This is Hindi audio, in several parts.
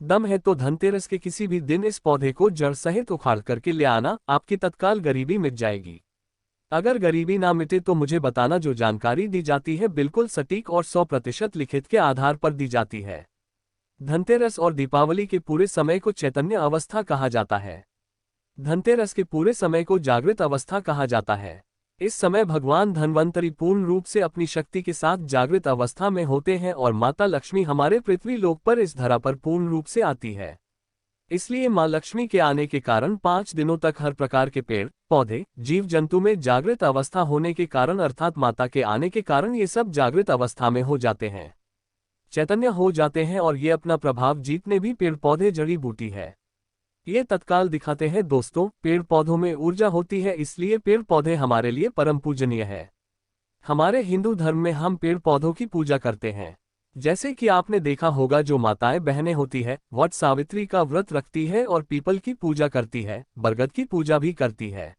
दम है तो धनतेरस के किसी भी दिन इस पौधे को जड़ सहित उखाड़ करके ले आना, आपकी तत्काल गरीबी मिट जाएगी। अगर गरीबी ना मिटे तो मुझे बताना। जो जानकारी दी जाती है बिल्कुल सटीक और 100% लिखित के आधार पर दी जाती है। धनतेरस और दीपावली के पूरे समय को चैतन्य अवस्था कहा जाता है। धनतेरस के पूरे समय को जागृत अवस्था कहा जाता है। इस समय भगवान धन्वंतरी पूर्ण रूप से अपनी शक्ति के साथ जागृत अवस्था में होते हैं और माता लक्ष्मी हमारे पृथ्वी लोक पर इस धरा पर पूर्ण रूप से आती है। इसलिए मां लक्ष्मी के आने के कारण 5 दिनों तक हर प्रकार के पेड़ पौधे जीव जंतु में जागृत अवस्था होने के कारण अर्थात माता के आने के कारण ये सब जागृत अवस्था में हो जाते हैं, चैतन्य हो जाते हैं और ये अपना प्रभाव जीतने भी पेड़ पौधे जड़ी बूटी है ये तत्काल दिखाते हैं। दोस्तों, पेड़ पौधों में ऊर्जा होती है, इसलिए पेड़ पौधे हमारे लिए परम पूजनीय है। हमारे हिंदू धर्म में हम पेड़ पौधों की पूजा करते हैं। जैसे कि आपने देखा होगा, जो माताएं बहनें होती है वट सावित्री का व्रत रखती है और पीपल की पूजा करती है, बरगद की पूजा भी करती है।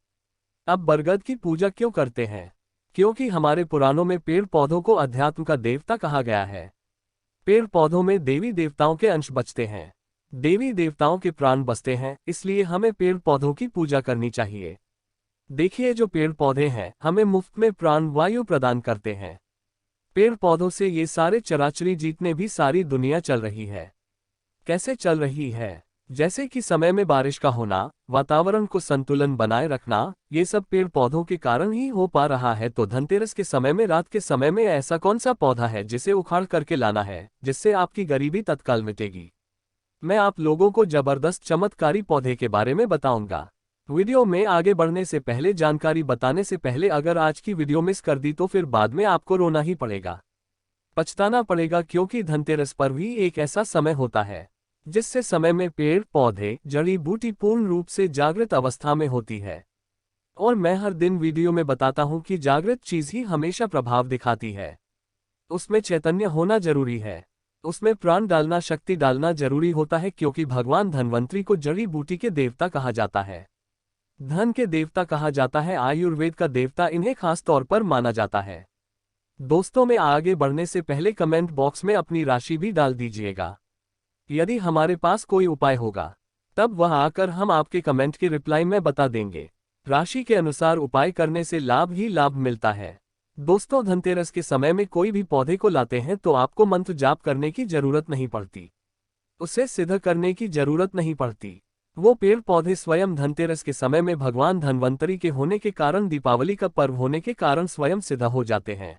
अब बरगद की पूजा क्यों करते हैं? क्योंकि हमारे पुराणों में पेड़ पौधों को अध्यात्म का देवता कहा गया है। पेड़ पौधों में देवी देवताओं के अंश बचते हैं, देवी देवताओं के प्राण बसते हैं, इसलिए हमें पेड़ पौधों की पूजा करनी चाहिए। देखिए, जो पेड़ पौधे हैं हमें मुफ्त में प्राण वायु प्रदान करते हैं। पेड़ पौधों से ये सारे चराचरी जितने भी सारी दुनिया चल रही है। कैसे चल रही है? जैसे कि समय में बारिश का होना, वातावरण को संतुलन बनाए रखना, ये सब पेड़ पौधों के कारण ही हो पा रहा है। तो धनतेरस के समय में रात के समय में ऐसा कौन सा पौधा है जिसे उखाड़ करके लाना है, जिससे आपकी गरीबी तत्काल मिटेगी? मैं आप लोगों को जबरदस्त चमत्कारी पौधे के बारे में बताऊंगा। वीडियो में आगे बढ़ने से पहले, जानकारी बताने से पहले, अगर आज की वीडियो मिस कर दी तो फिर बाद में आपको रोना ही पड़ेगा, पछताना पड़ेगा, क्योंकि धनतेरस पर भी एक ऐसा समय होता है जिससे समय में पेड़ पौधे जड़ी बूटी पूर्ण रूप से जागृत अवस्था में होती है। और मैं हर दिन वीडियो में बताता हूं कि जागृत चीज ही हमेशा प्रभाव दिखाती है। उसमें चैतन्य होना जरूरी है, उसमें प्राण डालना, शक्ति डालना जरूरी होता है, क्योंकि भगवान धन्वंतरी को जड़ी बूटी के देवता कहा जाता है, धन के देवता कहा जाता है, आयुर्वेद का देवता इन्हें खास तौर पर माना जाता है। दोस्तों, में आगे बढ़ने से पहले कमेंट बॉक्स में अपनी राशि भी डाल दीजिएगा। यदि हमारे पास कोई उपाय होगा तब वह आकर हम आपके कमेंट के रिप्लाई में बता देंगे। राशि के अनुसार उपाय करने से लाभ ही लाभ मिलता है। दोस्तों, धनतेरस के समय में कोई भी पौधे को लाते हैं तो आपको मंत्र जाप करने की जरूरत नहीं पड़ती, उसे सिद्ध करने की जरूरत नहीं पड़ती। वो पेड़ पौधे स्वयं धनतेरस के समय में भगवान धन्वंतरी के होने के कारण, दीपावली का पर्व होने के कारण स्वयं सिद्ध हो जाते हैं।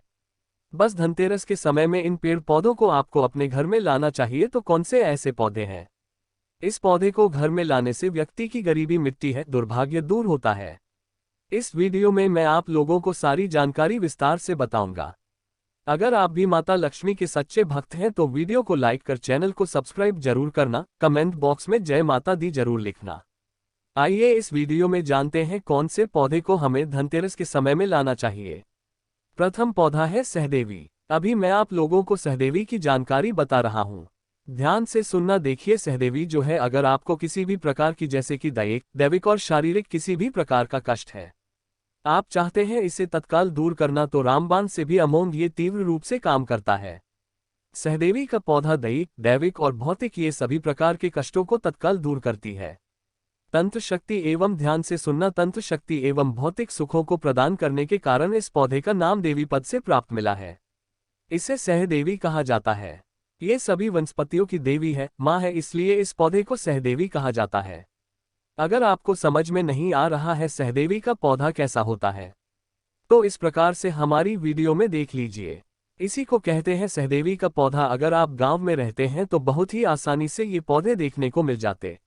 बस धनतेरस के समय में इन पेड़ पौधों को आपको अपने घर में लाना चाहिए। तो कौन से ऐसे पौधे हैं? इस पौधे को घर में लाने से व्यक्ति की गरीबी मिटती है, दुर्भाग्य दूर होता है। इस वीडियो में मैं आप लोगों को सारी जानकारी विस्तार से बताऊंगा। अगर आप भी माता लक्ष्मी के सच्चे भक्त हैं तो वीडियो को लाइक कर चैनल को सब्सक्राइब जरूर करना, कमेंट बॉक्स में जय माता दी जरूर लिखना। आइए इस वीडियो में जानते हैं कौन से पौधे को हमें धनतेरस के समय में लाना चाहिए। प्रथम पौधा है सहदेवी। अभी मैं आप लोगों को सहदेवी की जानकारी बता रहा हूँ, ध्यान से सुनना। देखिए, सहदेवी जो है, अगर आपको किसी भी प्रकार की, जैसे कि दैविक और शारीरिक किसी भी प्रकार का कष्ट है, आप चाहते हैं इसे तत्काल दूर करना, तो रामबाण से भी अमोघ ये तीव्र रूप से काम करता है। सहदेवी का पौधा दैविक और भौतिक ये सभी प्रकार के कष्टों को तत्काल दूर करती है। तंत्र शक्ति एवं, ध्यान से सुनना, तंत्र शक्ति एवं भौतिक सुखों को प्रदान करने के कारण इस पौधे का नाम देवी पद से प्राप्त मिला है। इसे सहदेवी कहा जाता है। ये सभी वनस्पतियों की देवी है, माँ है, इसलिए इस पौधे को सहदेवी कहा जाता है। अगर आपको समझ में नहीं आ रहा है सहदेवी का पौधा कैसा होता है, तो इस प्रकार से हमारी वीडियो में देख लीजिए। इसी को कहते हैं सहदेवी का पौधा। अगर आप गांव में रहते हैं तो बहुत ही आसानी से ये पौधे देखने को मिल जाते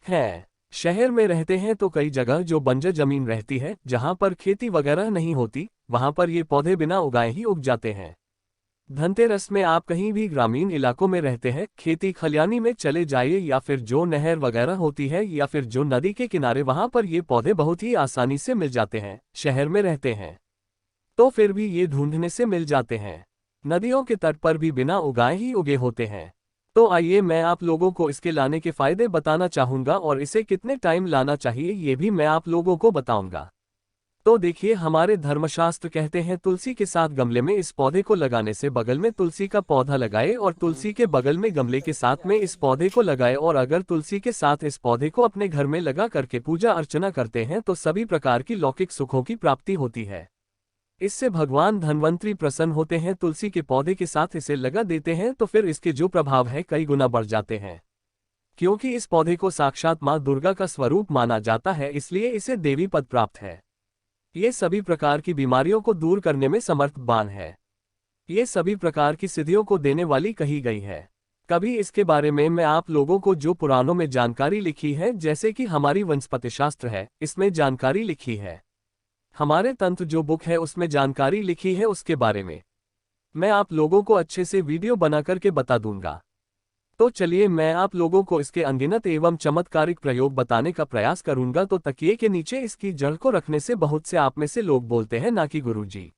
हैं। शहर में रहते हैं तो कई जगह जो बंजर जमीन रहती है, जहां पर खेती वगैरह नहीं होती, वहां पर ये पौधे बिना उगाए ही उग जाते हैं। धनतेरस में आप कहीं भी ग्रामीण इलाकों में रहते हैं, खेती खलियानी में चले जाइए, या फिर जो नहर वगैरह होती है, या फिर जो नदी के किनारे, वहां पर ये पौधे बहुत ही आसानी से मिल जाते हैं। शहर में रहते हैं तो फिर भी ये ढूंढने से मिल जाते हैं। नदियों के तट पर भी बिना उगाए ही उगे होते हैं। तो आइए मैं आप लोगों को इसके लाने के फायदे बताना चाहूंगा, और इसे कितने टाइम लाना चाहिए ये भी मैं आप लोगों को बताऊंगा। तो देखिए, हमारे धर्मशास्त्र कहते हैं तुलसी के साथ गमले में इस पौधे को लगाने से बगल में तुलसी का पौधा लगाए और तुलसी के बगल में गमले के साथ में इस पौधे को लगाए, और अगर तुलसी के साथ इस पौधे को अपने घर में लगा करके पूजा अर्चना करते हैं तो सभी प्रकार की लौकिक सुखों की प्राप्ति होती है। इससे भगवान धन्वंतरी प्रसन्न होते हैं। तुलसी के पौधे के साथ इसे लगा देते हैं तो फिर इसके जो प्रभाव है कई गुना बढ़ जाते हैं। क्योंकि इस पौधे को साक्षात मां दुर्गा का स्वरूप माना जाता है, इसलिए इसे देवी पद प्राप्त है। ये सभी प्रकार की बीमारियों को दूर करने में समर्थवान है। ये सभी प्रकार की सिद्धियों को देने वाली कही गई है। कभी इसके बारे में मैं आप लोगों को जो पुराणों में जानकारी लिखी है, जैसे कि हमारी वनस्पति शास्त्र है, इसमें जानकारी लिखी है। हमारे तंत्र जो बुक है उसमें जानकारी लिखी है, उसके बारे में मैं आप लोगों को अच्छे से वीडियो बना करके बता दूंगा। तो चलिए मैं आप लोगों को इसके अनगिनत एवं चमत्कारिक प्रयोग बताने का प्रयास करूंगा। तो तकिए के नीचे इसकी जड़ को रखने से बहुत से आप में से लोग बोलते हैं ना कि गुरुजी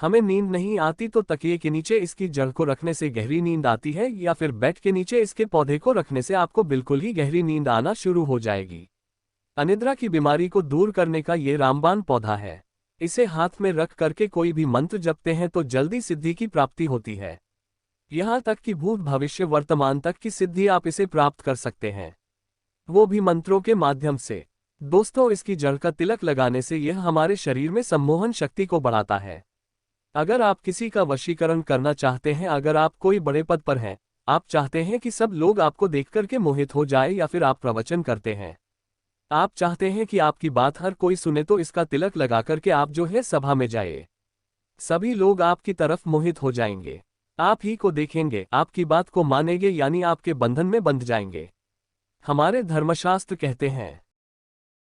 हमें नींद नहीं आती, तो तकिए के नीचे इसकी जड़ को रखने से गहरी नींद आती है, या फिर बेड के नीचे इसके पौधे को रखने से आपको बिल्कुल ही गहरी नींद आना शुरू हो जाएगी। अनिद्रा की बीमारी को दूर करने का ये रामबाण पौधा है। इसे हाथ में रख करके कोई भी मंत्र जपते हैं तो जल्दी सिद्धि की प्राप्ति होती है। यहाँ तक कि भूत भविष्य वर्तमान तक की सिद्धि आप इसे प्राप्त कर सकते हैं, वो भी मंत्रों के माध्यम से। दोस्तों, इसकी जड़ का तिलक लगाने से यह हमारे शरीर में सम्मोहन शक्ति को बढ़ाता है। अगर आप किसी का वशीकरण करना चाहते हैं, अगर आप कोई बड़े पद पर हैं, आप चाहते हैं कि सब लोग आपको देख करके मोहित हो जाए, या फिर आप प्रवचन करते हैं, आप चाहते हैं कि आपकी बात हर कोई सुने, तो इसका तिलक लगा करके आप जो है सभा में जाइए। सभी लोग आपकी तरफ मोहित हो जाएंगे, आप ही को देखेंगे, आपकी बात को मानेंगे, यानी आपके बंधन में बंध जाएंगे। हमारे धर्मशास्त्र कहते हैं